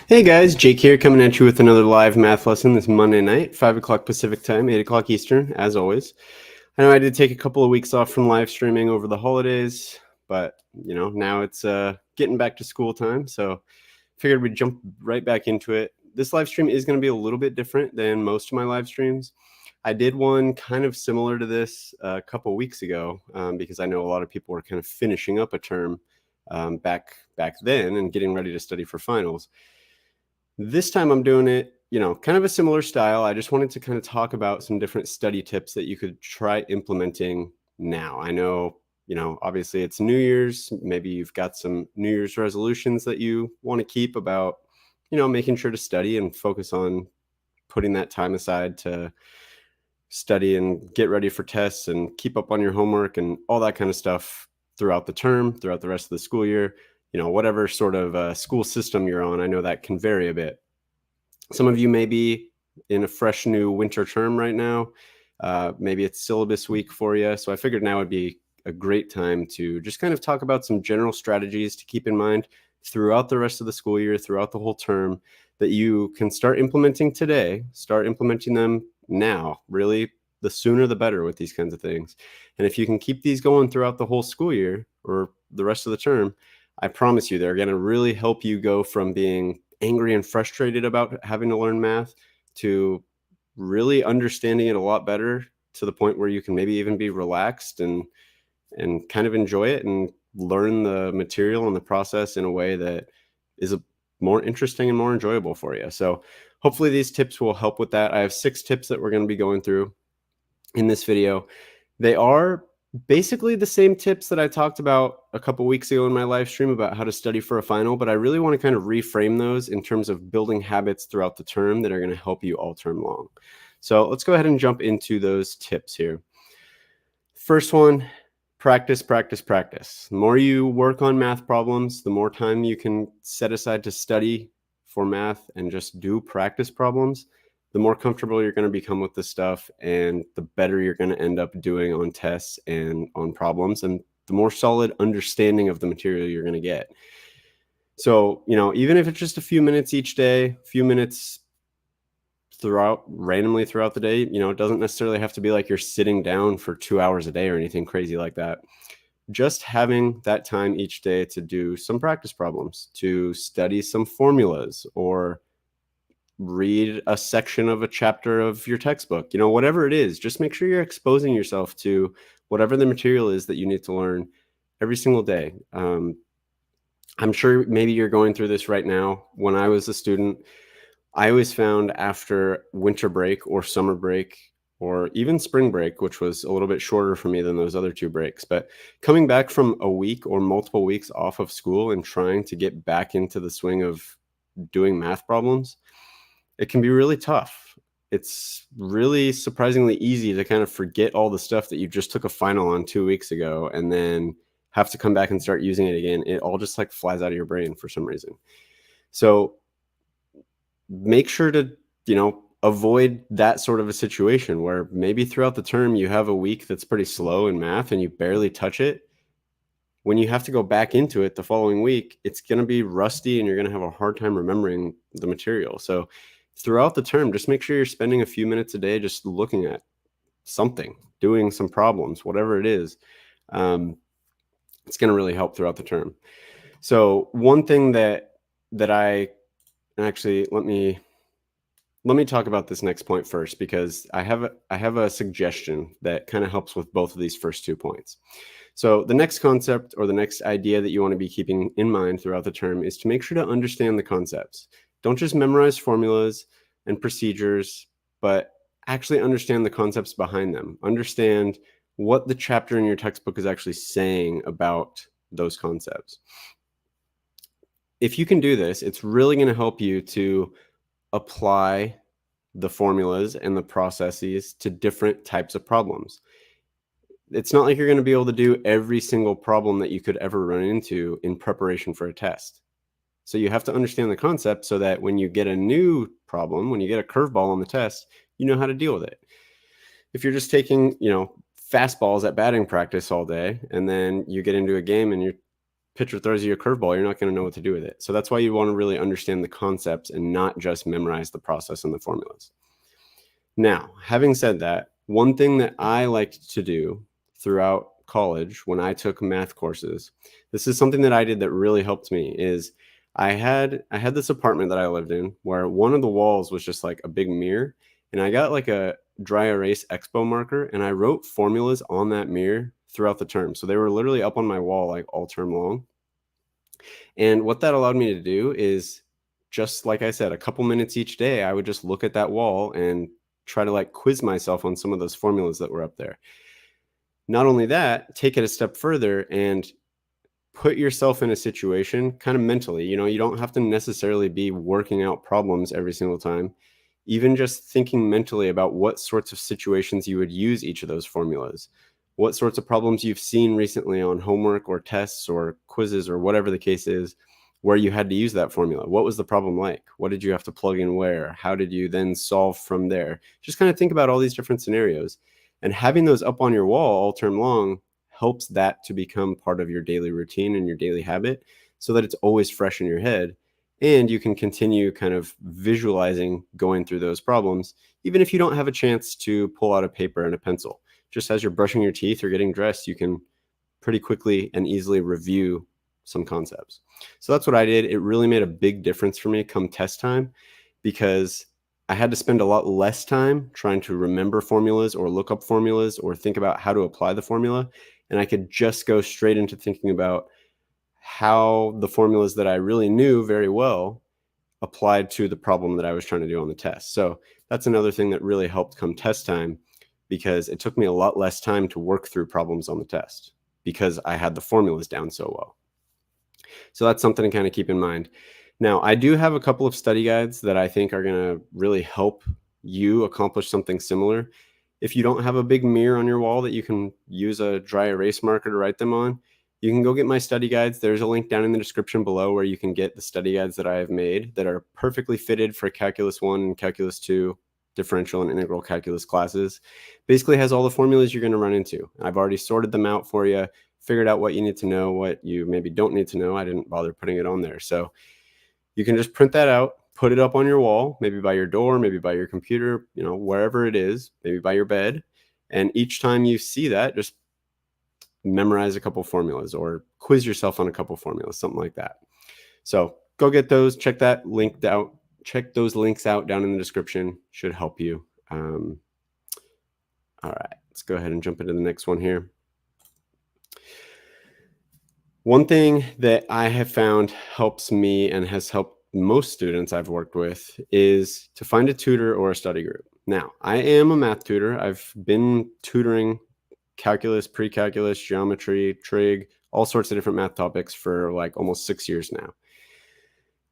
Hey guys, Jake here coming at you with another live math lesson this Monday night, 5 o'clock Pacific time, 8 o'clock Eastern, as always. I know I did take a couple of weeks off from live streaming over the holidays, but now it's getting back to school time, so figured we'd jump right back into it. This live stream is going to be a little bit different than most of my live streams. I did one kind of similar to this a couple weeks ago because I know a lot of people were kind of finishing up a term back then and getting ready to study for finals. This time I'm doing it, kind of a similar style. I just wanted to kind of talk about some different study tips that you could try implementing now. I know, obviously it's New Year's. Maybe you've got some New Year's resolutions that you want to keep about, making sure to study and focus on putting that time aside to study and get ready for tests and keep up on your homework and all that kind of stuff throughout the term, throughout the rest of the school year. Whatever sort of school system you're on, I know that can vary a bit. Some of you may be in a fresh new winter term right now. Maybe it's syllabus week for you. So I figured now would be a great time to just kind of talk about some general strategies to keep in mind throughout the rest of the school year, throughout the whole term, that you can start implementing today, start implementing them now. Really, the sooner the better with these kinds of things. And if you can keep these going throughout the whole school year or the rest of the term, I promise you, they're going to really help you go from being angry and frustrated about having to learn math to really understanding it a lot better, to the point where you can maybe even be relaxed and kind of enjoy it and learn the material and the process in a way that is more interesting and more enjoyable for you. So hopefully these tips will help with that. I have 6 tips that we're going to be going through in this video. They are basically the same tips that I talked about a couple weeks ago in my live stream about how to study for a final, but I really want to kind of reframe those in terms of building habits throughout the term that are going to help you all term long. So let's go ahead and jump into those tips here. First one, practice, practice, practice. The more you work on math problems, the more time you can set aside to study for math and just do practice problems, the more comfortable you're going to become with this stuff, and the better you're going to end up doing on tests and on problems, and the more solid understanding of the material you're going to get. So, even if it's just a few minutes each day, a few minutes randomly throughout the day, it doesn't necessarily have to be like you're sitting down for 2 hours a day or anything crazy like that. Just having that time each day to do some practice problems, to study some formulas, or read a section of a chapter of your textbook, whatever it is, just make sure you're exposing yourself to whatever the material is that you need to learn every single day. I'm sure maybe you're going through this right now. When I was a student, I always found after winter break or summer break or even spring break, which was a little bit shorter for me than those other 2 breaks, but coming back from a week or multiple weeks off of school and trying to get back into the swing of doing math problems, it can be really tough. It's really surprisingly easy to kind of forget all the stuff that you just took a final on 2 weeks ago and then have to come back and start using it again. It all just like flies out of your brain for some reason. So make sure to, avoid that sort of a situation where maybe throughout the term you have a week that's pretty slow in math and you barely touch it. When you have to go back into it the following week, it's going to be rusty and you're going to have a hard time remembering the material. So throughout the term, just make sure you're spending a few minutes a day just looking at something, doing some problems, whatever it is. It's going to really help throughout the term. So one thing that I actually, let me talk about this next point first, because I have a suggestion that kind of helps with both of these first 2 points. So the next concept or the next idea that you want to be keeping in mind throughout the term is to make sure to understand the concepts. Don't just memorize formulas and procedures, but actually understand the concepts behind them. Understand what the chapter in your textbook is actually saying about those concepts. If you can do this, it's really going to help you to apply the formulas and the processes to different types of problems. It's not like you're going to be able to do every single problem that you could ever run into in preparation for a test. So you have to understand the concept so that when you get a new problem, when you get a curveball on the test, you know how to deal with it. If you're just taking, fastballs at batting practice all day, and then you get into a game and you're pitcher throws you a curveball, you're not going to know what to do with it. So that's why you want to really understand the concepts and not just memorize the process and the formulas. Now, having said that, one thing that I liked to do throughout college when I took math courses, this is something that I did that really helped me, is I had this apartment that I lived in where one of the walls was just like a big mirror, and I got like a dry erase expo marker and I wrote formulas on that mirror throughout the term. So they were literally up on my wall like all term long. And what that allowed me to do is, just like I said, a couple minutes each day, I would just look at that wall and try to like quiz myself on some of those formulas that were up there. Not only that, take it a step further and put yourself in a situation kind of mentally. You don't have to necessarily be working out problems every single time. Even just thinking mentally about what sorts of situations you would use each of those formulas, what sorts of problems you've seen recently on homework or tests or quizzes or whatever the case is, where you had to use that formula. What was the problem like? What did you have to plug in where? How did you then solve from there? Just kind of think about all these different scenarios. And having those up on your wall all term long helps that to become part of your daily routine and your daily habit, so that it's always fresh in your head. And you can continue kind of visualizing going through those problems, even if you don't have a chance to pull out a paper and a pencil. Just as you're brushing your teeth or getting dressed, you can pretty quickly and easily review some concepts. So that's what I did. It really made a big difference for me come test time, because I had to spend a lot less time trying to remember formulas or look up formulas or think about how to apply the formula. And I could just go straight into thinking about how the formulas that I really knew very well applied to the problem that I was trying to do on the test. So that's another thing that really helped come test time, because it took me a lot less time to work through problems on the test because I had the formulas down so well. So that's something to kind of keep in mind. Now, I do have a couple of study guides that I think are going to really help you accomplish something similar. If you don't have a big mirror on your wall that you can use a dry erase marker to write them on, you can go get my study guides. There's a link down in the description below where you can get the study guides that I have made that are perfectly fitted for Calculus 1 and Calculus 2 differential and integral calculus classes. Basically has all the formulas you're going to run into. I've already sorted them out for you, figured out what you need to know, what you maybe don't need to know. I didn't bother putting it on there. So you can just print that out, put it up on your wall, maybe by your door, maybe by your computer, wherever it is, maybe by your bed. And each time you see that, just memorize a couple formulas or quiz yourself on a couple formulas, something like that. So go get those, check that link out, check those links out down in the description. Should help you. All right, let's go ahead and jump into the next one here. One thing that I have found helps me and has helped most students I've worked with is to find a tutor or a study group. Now, I am a math tutor. I've been tutoring calculus, pre-calculus, geometry, trig, all sorts of different math topics for like almost 6 years now.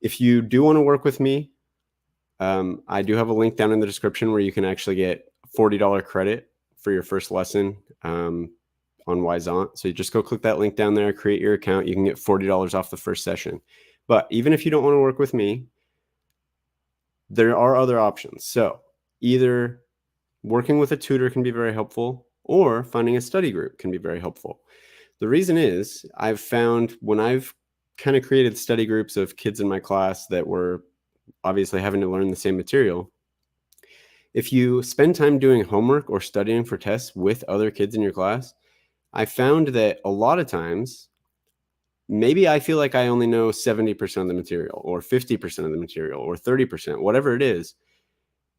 If you do want to work with me, I do have a link down in the description where you can actually get $40 credit for your first lesson on Wyzant. So you just go click that link down there, create your account. You can get $40 off the first session. But even if you don't want to work with me, there are other options. So either working with a tutor can be very helpful, or finding a study group can be very helpful. The reason is I've found when I've kind of created study groups of kids in my class that were obviously having to learn the same material, if you spend time doing homework or studying for tests with other kids in your class, I found that a lot of times, maybe I feel like I only know 70% of the material or 50% of the material or 30%, whatever it is.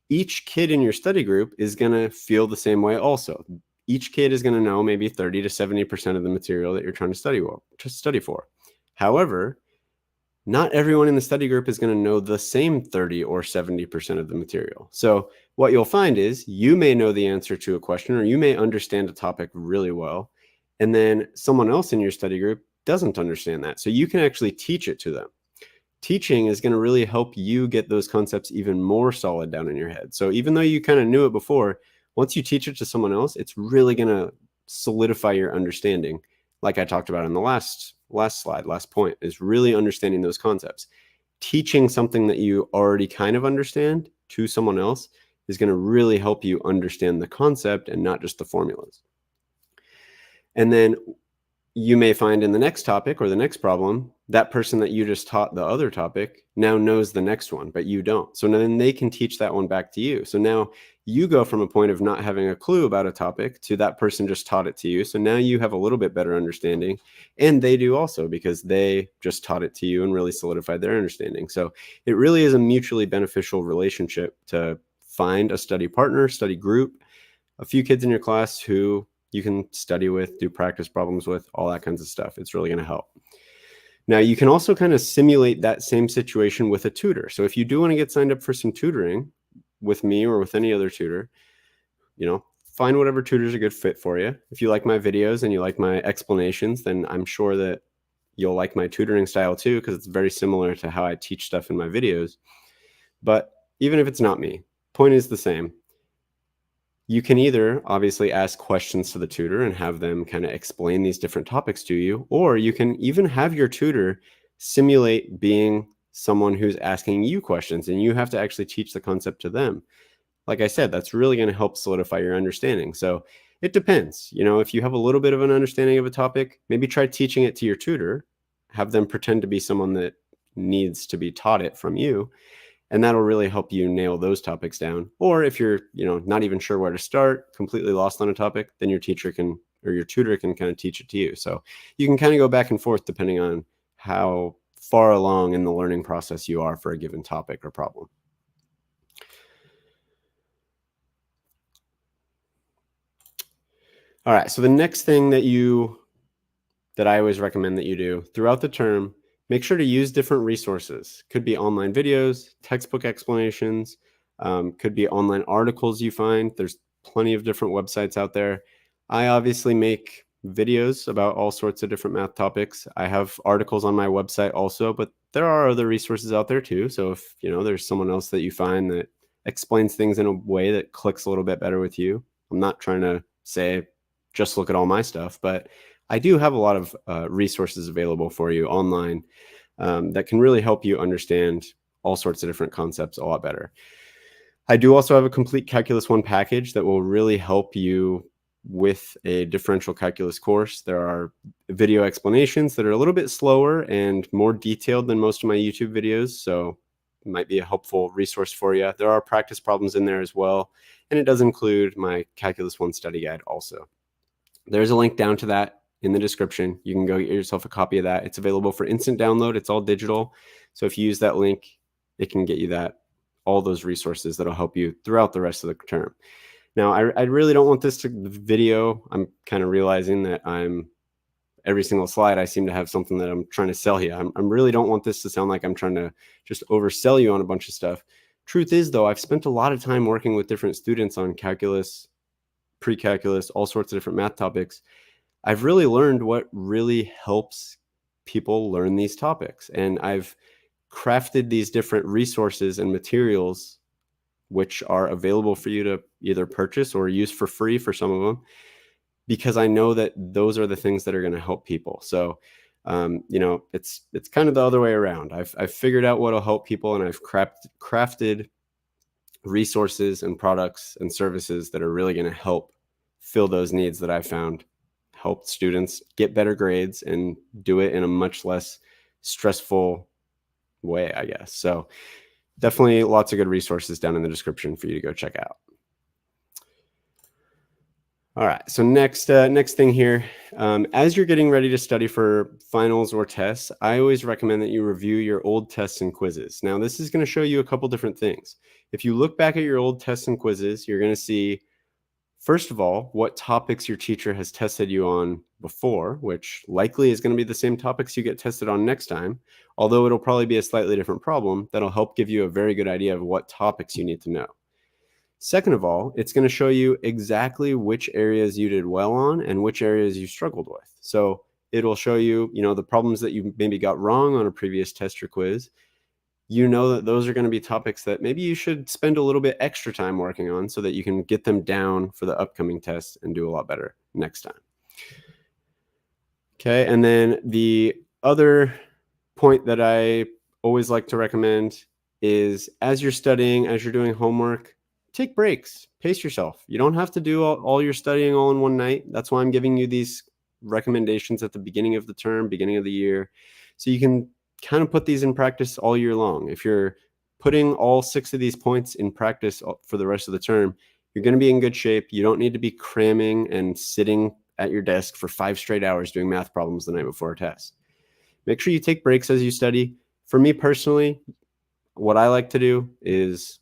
Each kid in your study group is going to feel the same way also. Each kid is going to know maybe 30 to 70% of the material that you're trying to study for. However, not everyone in the study group is going to know the same 30 or 70% of the material. So what you'll find is you may know the answer to a question, or you may understand a topic really well, and then someone else in your study group doesn't understand that. So you can actually teach it to them. Teaching is going to really help you get those concepts even more solid down in your head. So even though you kind of knew it before, once you teach it to someone else, it's really going to solidify your understanding. Like I talked about in the last point, is really understanding those concepts. Teaching something that you already kind of understand to someone else is going to really help you understand the concept and not just the formulas. And then you may find in the next topic or the next problem, that person that you just taught the other topic now knows the next one, but you don't. So then they can teach that one back to you. So now you go from a point of not having a clue about a topic to that person just taught it to you. So now you have a little bit better understanding, and they do also because they just taught it to you and really solidified their understanding. So it really is a mutually beneficial relationship to find a study partner, study group, a few kids in your class who you can study with, do practice problems with, all that kinds of stuff. It's really going to help. Now, you can also kind of simulate that same situation with a tutor. So if you do want to get signed up for some tutoring with me or with any other tutor, find whatever tutor's a good fit for you. If you like my videos and you like my explanations, then I'm sure that you'll like my tutoring style too, because it's very similar to how I teach stuff in my videos. But even if it's not me, point is the same. You can either obviously ask questions to the tutor and have them kind of explain these different topics to you, or you can even have your tutor simulate being someone who's asking you questions and you have to actually teach the concept to them. Like I said, that's really going to help solidify your understanding. So it depends. If you have a little bit of an understanding of a topic, maybe try teaching it to your tutor, have them pretend to be someone that needs to be taught it from you. And that'll really help you nail those topics down. Or if you're, not even sure where to start, completely lost on a topic, then your teacher can, or your tutor can kind of teach it to you. So you can kind of go back and forth depending on how far along in the learning process you are for a given topic or problem. All right, so the next thing that I always recommend that you do throughout the term, make sure to use different resources. Could be online videos, textbook explanations, could be online articles you find. There's plenty of different websites out there. I obviously make videos about all sorts of different math topics. I have articles on my website also, but there are other resources out there too. So if there's someone else that you find that explains things in a way that clicks a little bit better with you, I'm not trying to say just look at all my stuff, but I do have a lot of resources available for you online that can really help you understand all sorts of different concepts a lot better. I do also have a complete Calculus 1 package that will really help you with a differential calculus course. There are video explanations that are a little bit slower and more detailed than most of my YouTube videos, so it might be a helpful resource for you. There are practice problems in there as well, and it does include my Calculus 1 study guide also. There's a link down to that in the description. You can go get yourself a copy of that. It's available for instant download. It's all digital. So if you use that link, it can get you all those resources that'll help you throughout the rest of the term. Now, I really don't want this video. I'm kind of realizing that every single slide, I seem to have something that I'm trying to sell you. I really don't want this to sound like I'm trying to just oversell you on a bunch of stuff. Truth is, though, I've spent a lot of time working with different students on calculus, pre-calculus, all sorts of different math topics. I've really learned what really helps people learn these topics. And I've crafted these different resources and materials which are available for you to either purchase or use for free for some of them, because I know that those are the things that are going to help people. So, it's kind of the other way around. I've figured out what'll help people, and I've crafted resources and products and services that are really going to help fill those needs that I found, help students get better grades and do it in a much less stressful way, I guess. So definitely lots of good resources down in the description for you to go check out. All right, so next thing here, as you're getting ready to study for finals or tests, I always recommend that you review your old tests and quizzes. Now, this is going to show you a couple different things. If you look back at your old tests and quizzes, you're going to see, first of all, what topics your teacher has tested you on before, which likely is going to be the same topics you get tested on next time, although it'll probably be a slightly different problem that'll help give you a very good idea of what topics you need to know. Second of all, it's going to show you exactly which areas you did well on and which areas you struggled with. So it'll show you, the problems that you maybe got wrong on a previous test or quiz. You know that those are going to be topics that maybe you should spend a little bit extra time working on so that you can get them down for the upcoming test and do a lot better next time. Okay, and then the other point that I always like to recommend is, as you're studying, as you're doing homework, take breaks, pace yourself. You don't have to do all your studying all in one night. That's why I'm giving you these recommendations at the beginning of the term, beginning of the year. So you can kind of put these in practice all year long. If you're putting all 6 of these points in practice for the rest of the term, you're going to be in good shape. You don't need to be cramming and sitting at your desk for 5 straight hours doing math problems the night before a test. Make sure you take breaks as you study. For me personally, what I like to do is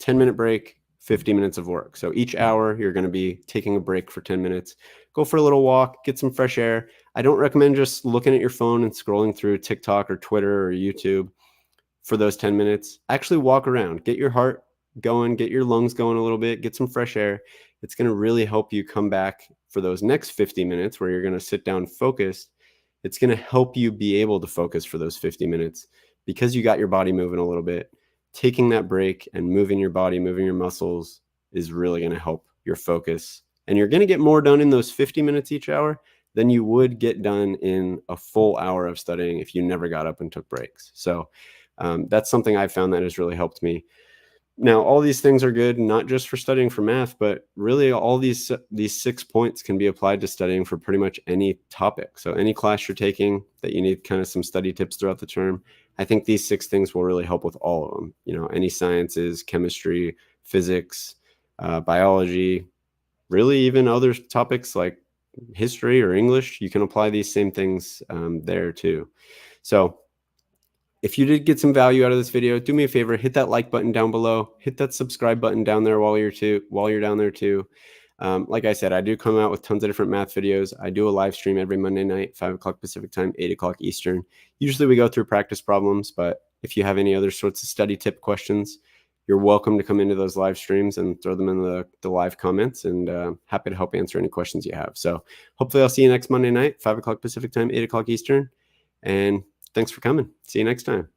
10-minute break, 50 minutes of work. So each hour, you're going to be taking a break for 10 minutes. Go for a little walk, get some fresh air. I don't recommend just looking at your phone and scrolling through TikTok or Twitter or YouTube for those 10 minutes. Actually walk around, get your heart going, get your lungs going a little bit, get some fresh air. It's going to really help you come back for those next 50 minutes where you're going to sit down focused. It's going to help you be able to focus for those 50 minutes because you got your body moving a little bit. Taking that break and moving your body, moving your muscles is really going to help your focus. And you're going to get more done in those 50 minutes each hour than you would get done in a full hour of studying if you never got up and took breaks. So that's something I've found that has really helped me. Now, all these things are good, not just for studying for math, but really all these 6 points can be applied to studying for pretty much any topic. So any class you're taking that you need kind of some study tips throughout the term, I think these 6 things will really help with all of them. You know, any sciences, chemistry, physics, biology, really even other topics like history or English, you can apply these same things there too. So if you did get some value out of this video, do me a favor, hit that like button down below, hit that subscribe button down there while you're down there too. Like I said, I do come out with tons of different math videos. I do a live stream every Monday night, 5 o'clock Pacific time, 8 o'clock Eastern. Usually we go through practice problems, but if you have any other sorts of study tip questions, you're welcome to come into those live streams and throw them in the live comments, and happy to help answer any questions you have. So hopefully I'll see you next Monday night, 5 o'clock Pacific time, 8 o'clock Eastern. And thanks for coming. See you next time.